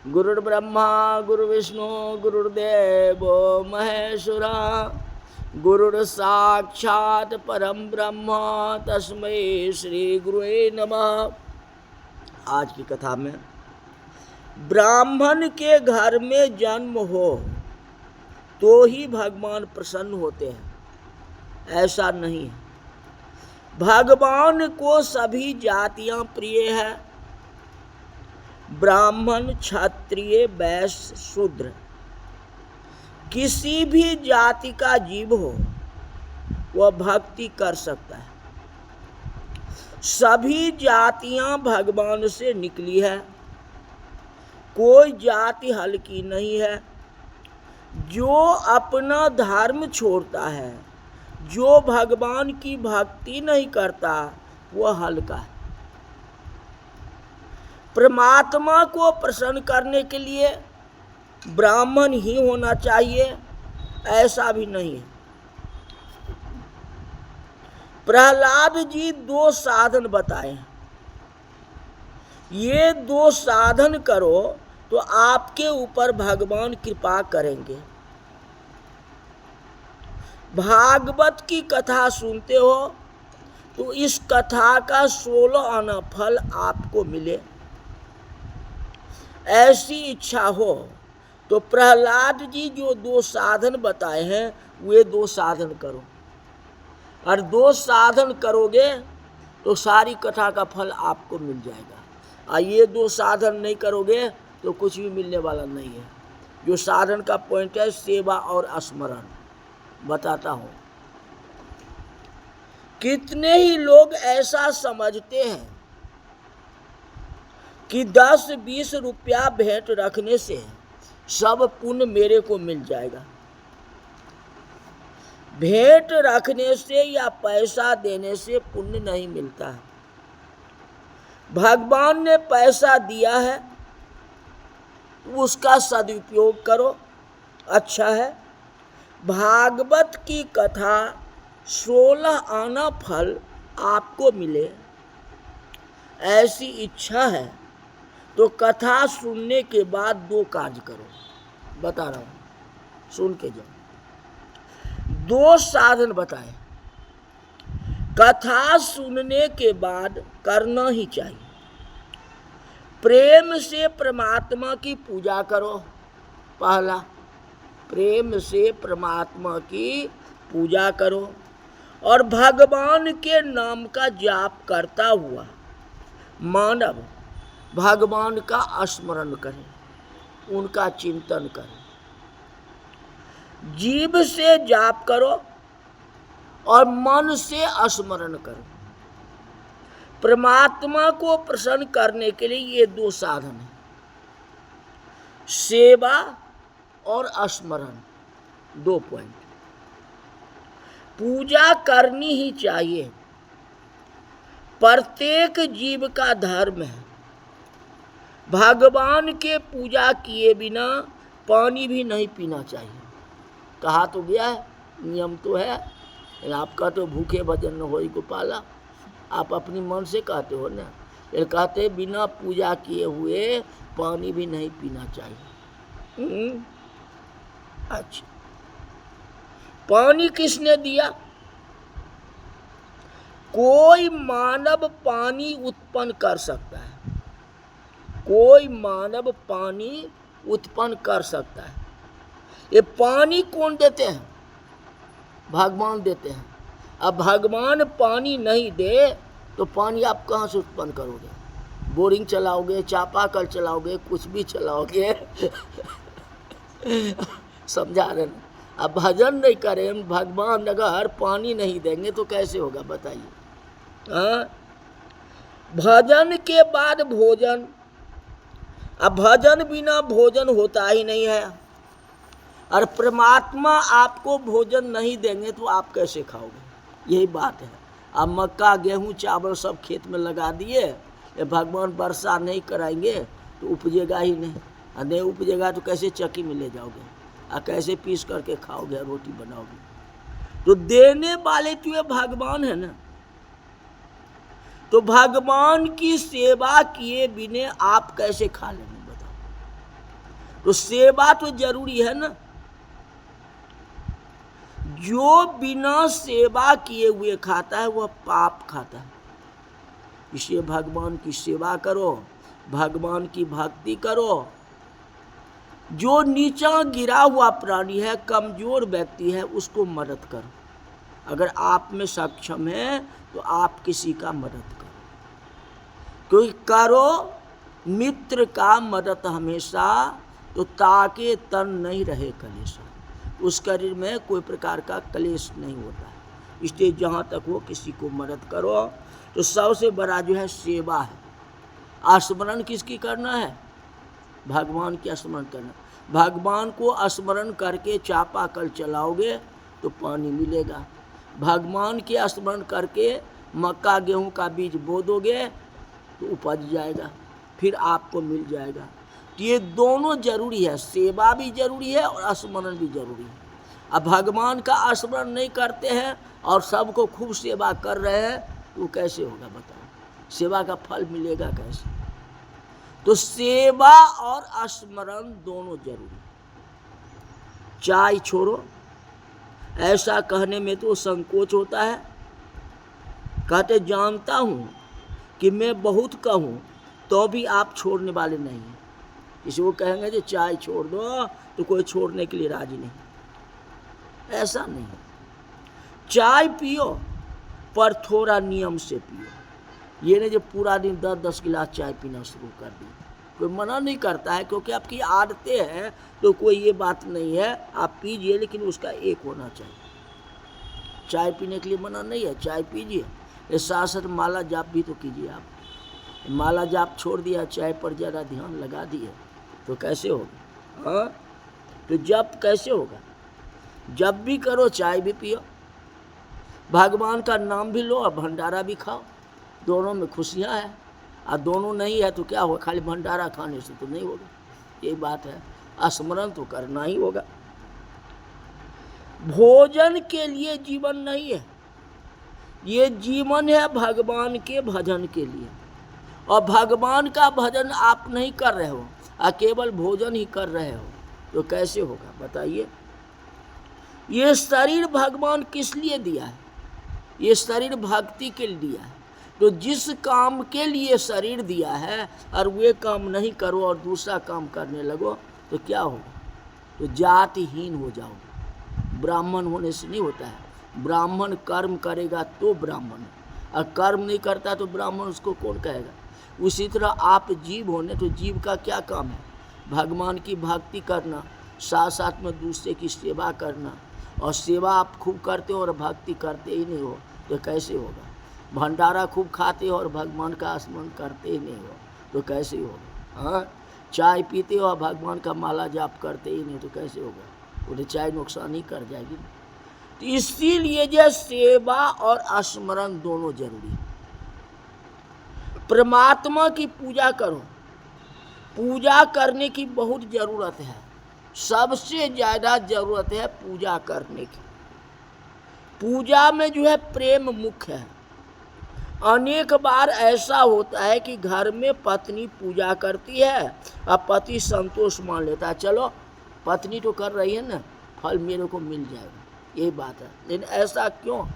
गुरुर्ब्रह्मा गुरुर्विष्णु गुरुर्देवो महेश्वरा गुरुर्साक्षात् परम ब्रह्म तस्मै श्री गुरुवे नमः। आज की कथा में ब्राह्मण के घर में जन्म हो तो ही भगवान प्रसन्न होते हैं, ऐसा नहीं है। भगवान को सभी जातियां प्रिय है। ब्राह्मण, क्षत्रिय, वैश्य, शूद्र, किसी भी जाति का जीव हो वह भक्ति कर सकता है। सभी जातियां भगवान से निकली है, कोई जाति हल्की नहीं है। जो अपना धर्म छोड़ता है, जो भगवान की भक्ति नहीं करता, वह हल्का है। परमात्मा को प्रसन्न करने के लिए ब्राह्मण ही होना चाहिए, ऐसा भी नहीं है। प्रहलाद जी 2 साधन बताए हैं। ये 2 साधन करो तो आपके ऊपर भगवान कृपा करेंगे। भागवत की कथा सुनते हो तो इस कथा का 16 आना फल आपको मिले, ऐसी इच्छा हो तो प्रहलाद जी जो 2 साधन बताए हैं वे 2 साधन करो। और 2 साधन करोगे तो सारी कथा का फल आपको मिल जाएगा। और ये 2 साधन नहीं करोगे तो कुछ भी मिलने वाला नहीं है। जो साधन का पॉइंट है सेवा और स्मरण, बताता हूँ। कितने ही लोग ऐसा समझते हैं कि 10-20 रुपया भेंट रखने से सब पुण्य मेरे को मिल जाएगा। भेंट रखने से या पैसा देने से पुण्य नहीं मिलता है। भगवान ने पैसा दिया है, उसका सदुपयोग करो, अच्छा है। भागवत की कथा 16 आना फल आपको मिले, ऐसी इच्छा है तो कथा सुनने के बाद 2 कार्य करो। बता रहा हूं, सुन के जाओ। 2 साधन बताए, कथा सुनने के बाद करना ही चाहिए। प्रेम से परमात्मा की पूजा करो। पहला, प्रेम से परमात्मा की पूजा करो और भगवान के नाम का जाप करता हुआ मानव भगवान का स्मरण करें, उनका चिंतन करें। जीभ से जाप करो और मन से स्मरण करो। परमात्मा को प्रसन्न करने के लिए ये 2 साधन हैं, सेवा और स्मरण। 2 पॉइंट। पूजा करनी ही चाहिए, प्रत्येक जीव का धर्म है। भगवान के पूजा किए बिना पानी भी नहीं पीना चाहिए। कहा तो गया है, नियम तो है। आपका तो भूखे भजन न होई को पाला, आप अपनी मन से कहते हो ना। ये कहते बिना पूजा किए हुए पानी भी नहीं पीना चाहिए। अच्छा, पानी किसने दिया? कोई मानव पानी उत्पन्न कर सकता है, कोई मानव पानी उत्पन्न कर सकता है। ये पानी कौन देते हैं? भगवान देते हैं। अब भगवान पानी नहीं दे तो पानी आप कहाँ से उत्पन्न करोगे? बोरिंग चलाओगे, चापाकल चलाओगे, कुछ भी चलाओगे। समझा रहे ना? अब भजन नहीं करें, भगवान अगर पानी नहीं देंगे तो कैसे होगा बताइए? हाँ, भजन के बाद भोजन। अब भजन बिना भोजन होता ही नहीं है। और परमात्मा आपको भोजन नहीं देंगे तो आप कैसे खाओगे? यही बात है। अब मक्का, गेहूं, चावल सब खेत में लगा दिए, ये भगवान वर्षा नहीं कराएंगे तो उपजेगा ही नहीं। और नहीं उपजेगा तो कैसे चक्की में ले जाओगे और कैसे पीस करके खाओगे, रोटी बनाओगे? तो देने वाले तो ये भगवान है ना। तो भगवान की सेवा किए बिना आप कैसे खा लेंगे बताओ? तो सेवा तो जरूरी है ना। जो बिना सेवा किए हुए खाता है वह पाप खाता है। इसलिए भगवान की सेवा करो, भगवान की भक्ति करो। जो नीचा गिरा हुआ प्राणी है, कमजोर व्यक्ति है, उसको मदद करो। अगर आप में सक्षम है तो आप किसी का मदद करो, क्योंकि करो मित्र का मदद हमेशा, तो ताके तन नहीं रहे कलेशा। उस शरीर में कोई प्रकार का कलेश नहीं होता है। इसलिए जहाँ तक हो किसी को मदद करो। तो सबसे बड़ा जो है सेवा है। स्मरण किसकी करना है? भगवान की स्मरण करना। भगवान को स्मरण करके चापाकल चलाओगे तो पानी मिलेगा। भगवान के स्मरण करके मक्का गेहूं का बीज बो दोगे तो उपज जाएगा, फिर आपको मिल जाएगा। तो ये दोनों जरूरी है, सेवा भी जरूरी है और स्मरण भी जरूरी है। अब भगवान का स्मरण नहीं करते हैं और सबको खूब सेवा कर रहे हैं तो कैसे होगा बताओ? सेवा का फल मिलेगा कैसे? तो सेवा और स्मरण दोनों जरूरी। चाय छोड़ो, ऐसा कहने में तो संकोच होता है। कहते जानता हूँ कि मैं बहुत कहूँ तो भी आप छोड़ने वाले नहीं हैं। किसी को कहेंगे जो चाय छोड़ दो तो कोई छोड़ने के लिए राजी नहीं। ऐसा नहीं, चाय पियो पर थोड़ा नियम से पियो। ये नहीं जो पूरा दिन 10-10 गिलास चाय पीना शुरू कर दी। कोई मना नहीं करता है, क्योंकि आपकी आदतें हैं, तो कोई ये बात नहीं है, आप पीजिए, लेकिन उसका एक होना चाहिए। चाय पीने के लिए मना नहीं है, चाय पीजिए, इस साथ साथ माला जाप भी तो कीजिए। आप माला जाप छोड़ दिया, चाय पर ज़्यादा ध्यान लगा दिए तो कैसे होगा? हाँ, तो जप कैसे होगा? जब भी करो चाय भी पियो, भगवान का नाम भी लो और भंडारा भी खाओ। दोनों में खुशियाँ हैं। और दोनों नहीं है तो क्या होगा? खाली भंडारा खाने से तो नहीं होगा। यही बात है, स्मरण तो करना ही होगा। भोजन के लिए जीवन नहीं है, ये जीवन है भगवान के भजन के लिए। और भगवान का भजन आप नहीं कर रहे हो और केवल भोजन ही कर रहे हो तो कैसे होगा बताइए? ये शरीर भगवान किस लिए दिया है? ये शरीर भक्ति के लिए दिया है। तो जिस काम के लिए शरीर दिया है और वे काम नहीं करो और दूसरा काम करने लगो तो क्या होगा? तो जातिहीन हो जाओगे। ब्राह्मण होने से नहीं होता है। ब्राह्मण कर्म करेगा तो ब्राह्मण है, और कर्म नहीं करता तो ब्राह्मण उसको कौन कहेगा? उसी तरह आप जीव होने, तो जीव का क्या काम है? भगवान की भक्ति करना, साथ साथ में दूसरे की सेवा करना। और सेवा आप खूब करते हो और भक्ति करते ही नहीं हो तो कैसे होगा? भंडारा खूब खाते हो और भगवान का स्मरण करते ही नहीं हो तो कैसे होगा? हाँ, चाय पीते हो और भगवान का माला जाप करते ही नहीं तो कैसे होगा? वो तो चाय नुकसान ही कर जाएगी। तो इसीलिए जो सेवा और स्मरण दोनों जरूरी है। परमात्मा की पूजा करो, पूजा करने की बहुत जरूरत है। सबसे ज़्यादा जरूरत है पूजा करने की। पूजा में जो है प्रेम मुख्य है। अनेक बार ऐसा होता है कि घर में पत्नी पूजा करती है और पति संतोष मान लेता है, चलो पत्नी तो कर रही है ना, फल मेरे को मिल जाएगा, यही बात है। लेकिन ऐसा क्यों?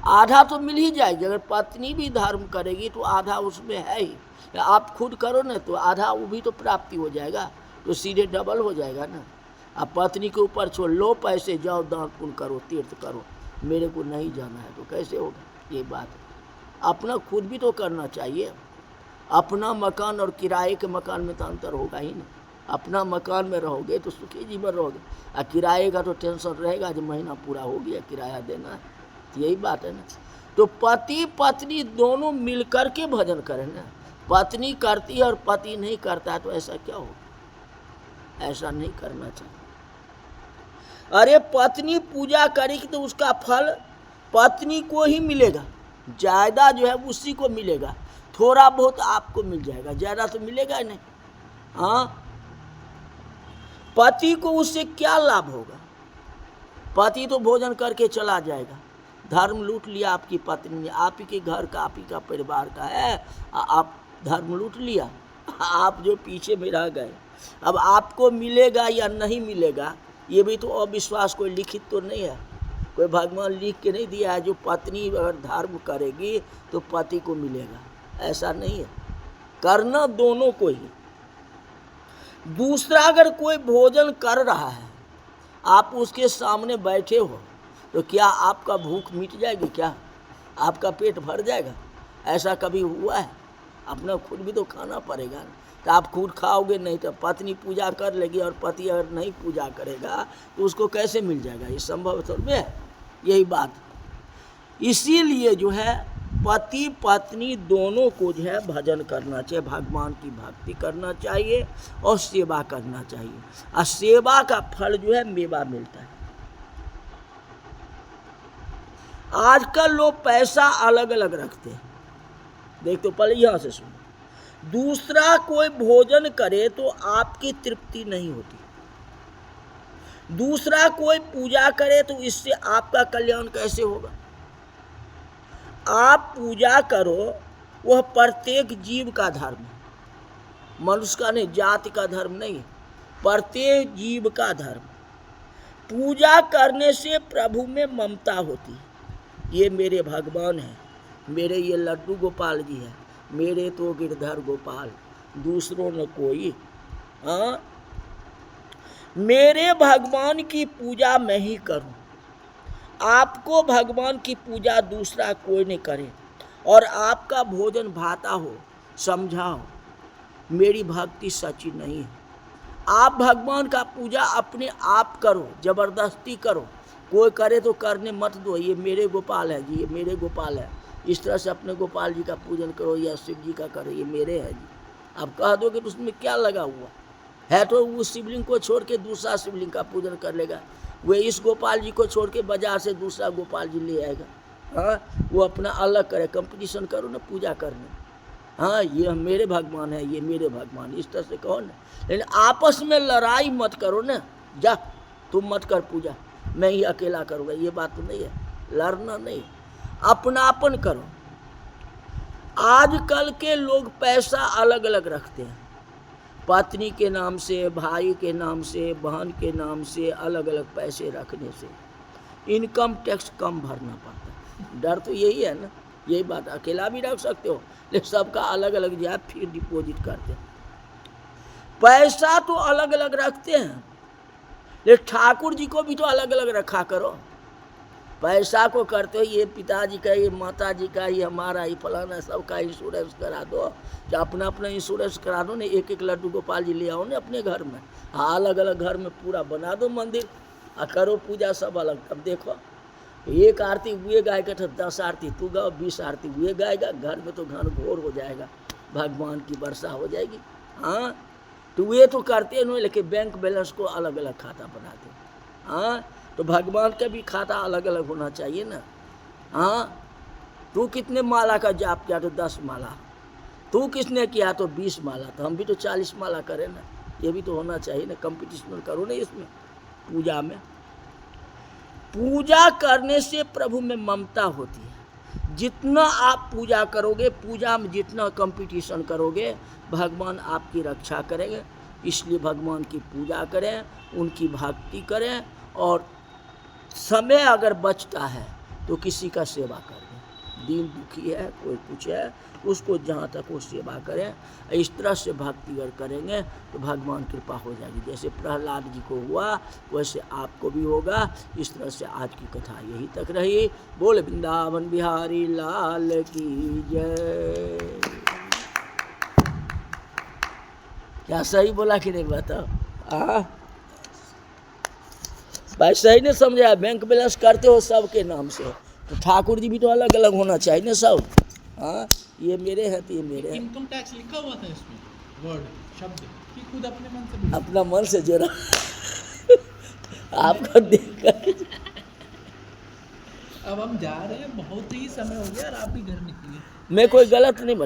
आधा तो मिल ही जाएगी। अगर पत्नी भी धर्म करेगी तो आधा उसमें है ही। आप खुद करो ना तो आधा वो भी तो प्राप्ति हो जाएगा, तो सीधे डबल हो जाएगा ना। अब पत्नी के ऊपर छोड़ लो पैसे, जाओ दान पुण्य करो, तीर्थ करो, मेरे को नहीं जाना है तो कैसे होगा? ये बात है। अपना खुद भी तो करना चाहिए। अपना मकान और किराए के मकान में तो अंतर होगा ही नहीं। अपना मकान में रहोगे तो सुखी जीवन रहोगे, और किराए का तो टेंशन रहेगा जब महीना पूरा हो गया किराया देना है। तो यही बात है ना। तो पति पत्नी दोनों मिलकर के भजन करें ना। पत्नी करती है और पति नहीं करता है तो ऐसा क्या हो? ऐसा नहीं करना चाहिए। अरे पत्नी पूजा करेगी तो उसका फल पत्नी को ही मिलेगा, ज़्यादा जो है उसी को मिलेगा। थोड़ा बहुत आपको मिल जाएगा, ज़्यादा तो मिलेगा ही नहीं। हाँ, पति को उससे क्या लाभ होगा? पति तो भोजन करके चला जाएगा। धर्म लूट लिया आपकी पत्नी ने, आप ही के घर का, आप ही का परिवार का है, आप धर्म लूट लिया आप जो पीछे में रह गए, अब आपको मिलेगा या नहीं मिलेगा ये भी तो अविश्वास, कोई लिखित तो नहीं है, कोई भगवान लिख के नहीं दिया है जो पत्नी अगर धर्म करेगी तो पति को मिलेगा, ऐसा नहीं है। करना दोनों को ही। दूसरा, अगर कोई भोजन कर रहा है, आप उसके सामने बैठे हो तो क्या आपका भूख मिट जाएगी? क्या आपका पेट भर जाएगा? ऐसा कभी हुआ है? अपना खुद भी तो खाना पड़ेगा। तो आप खुद खाओगे नहीं तो पत्नी पूजा कर लेगी, और पति अगर नहीं पूजा करेगा तो उसको कैसे मिल जाएगा? ये संभव थोड़ी है। यही बात, इसीलिए जो है पति पत्नी दोनों को जो है भजन करना चाहिए, भगवान की भक्ति करना चाहिए और सेवा करना चाहिए। और सेवा का फल जो है मेवा मिलता है। आजकल लोग पैसा अलग अलग रखते हैं। देख तो पहले यहाँ से सुनो। दूसरा कोई भोजन करे तो आपकी तृप्ति नहीं होती। दूसरा कोई पूजा करे तो इससे आपका कल्याण कैसे होगा? आप पूजा करो, वह प्रत्येक जीव का धर्म है, मनुष्य का नहीं, जाति का धर्म नहीं, प्रत्येक जीव का धर्म। पूजा करने से प्रभु में ममता होती है। ये मेरे भगवान हैं, मेरे ये लड्डू गोपाल जी हैं, मेरे तो गिरधर गोपाल, दूसरों न कोई। हाँ, मेरे भगवान की पूजा मैं ही करूं। आपको भगवान की पूजा दूसरा कोई नहीं करे, और आपका भोजन भाता हो, समझाओ मेरी भक्ति सच्ची नहीं है। आप भगवान का पूजा अपने आप करो, जबरदस्ती करो, कोई करे तो करने मत दो। ये मेरे गोपाल है जी, ये मेरे गोपाल है, इस तरह से अपने गोपाल जी का पूजन करो या शिव जी का करो, ये मेरे है जी। अब कह दोगे तो उसमें क्या लगा हुआ है? तो उस शिवलिंग को छोड़ के दूसरा शिवलिंग का पूजन कर लेगा, वे इस गोपाल जी को छोड़ के बाजार से दूसरा गोपाल जी ले आएगा। हाँ, वो अपना अलग करे, कंपटीशन करो ना पूजा करने। हाँ, ये मेरे भगवान है, ये मेरे भगवान, इस तरह से कहो ना। लेकिन आपस में लड़ाई मत करो ना, जा तुम मत कर पूजा, मैं ही अकेला करूँगा, ये बात तो नहीं है। लड़ना नहीं, अपनापन करो। आजकल के लोग पैसा अलग अलग रखते हैं, पत्नी के नाम से, भाई के नाम से, बहन के नाम से अलग अलग पैसे रखने से इनकम टैक्स कम भरना पड़ता है। डर तो यही है ना। यही बात, अकेला भी रख सकते हो लेकिन सबका अलग अलग जो है फिर डिपॉजिट करते हैं। पैसा तो अलग अलग रखते हैं, लेकिन ठाकुर जी को भी तो अलग अलग रखा करो। पैसा को करते हो ये पिताजी का, ये माता जी का, ये हमारा, ये फलाना, सबका इंश्योरेंस करा दो। तो अपना अपना इंश्योरेंस करा दो ना, एक एक लड्डू गोपाल जी ले आओ ना अपने घर में। हाँ, अलग अलग घर में पूरा बना दो मंदिर और करो पूजा सब अलग। तब देखो, एक आरती हुए गाएगा तो 10 आरती तू गाओ, 20 आरती हुए गाएगा, घर में तो घनघोर हो जाएगा, भगवान की वर्षा हो जाएगी। हाँ, तो ये तो करते नहीं, लेकिन बैंक बैलेंस को अलग अलग खाता बनाते। हाँ, तो भगवान का भी खाता अलग अलग होना चाहिए ना। हाँ, तू कितने माला का जाप किया तो 10 माला, तू किसने किया तो 20 माला, तो हम भी तो 40 माला करें ना। ये भी तो होना चाहिए ना, कंपटीशन करो ना इसमें पूजा में। पूजा करने से प्रभु में ममता होती है। जितना आप पूजा करोगे, पूजा में जितना कंपटीशन करोगे, भगवान आपकी रक्षा करेंगे। इसलिए भगवान की पूजा करें, उनकी भक्ति करें, और समय अगर बचता है तो किसी का सेवा करें। दीन दुखी है, कोई कुछ है, उसको जहाँ तक वो सेवा करें। इस तरह से भक्ति अगर करेंगे तो भगवान कृपा हो जाएगी। जैसे प्रहलाद जी को हुआ वैसे आपको भी होगा। इस तरह से आज की कथा यही तक रही। बोल वृंदावन बिहारी लाल की जय। क्या सही बोला कि नहीं बताओ? भाई सही नहीं समझा? बैंक बैलेंस करते हो सबके नाम से, तो ठाकुर जी भी तो अलग अलग होना चाहिए ना सब। हाँ, ये मेरे हैं तो ये मेरे हैं। इनकम टैक्स लिखा हुआ था इसमें, वर्ड शब्द कि खुद अपने मन से, अपना मन से जोड़ा आपको देखकर। अब हम जा रहे हैं, बहुत ही समय हो गया और आप भी घर निकलिए। मैं कोई गलत नहीं बना।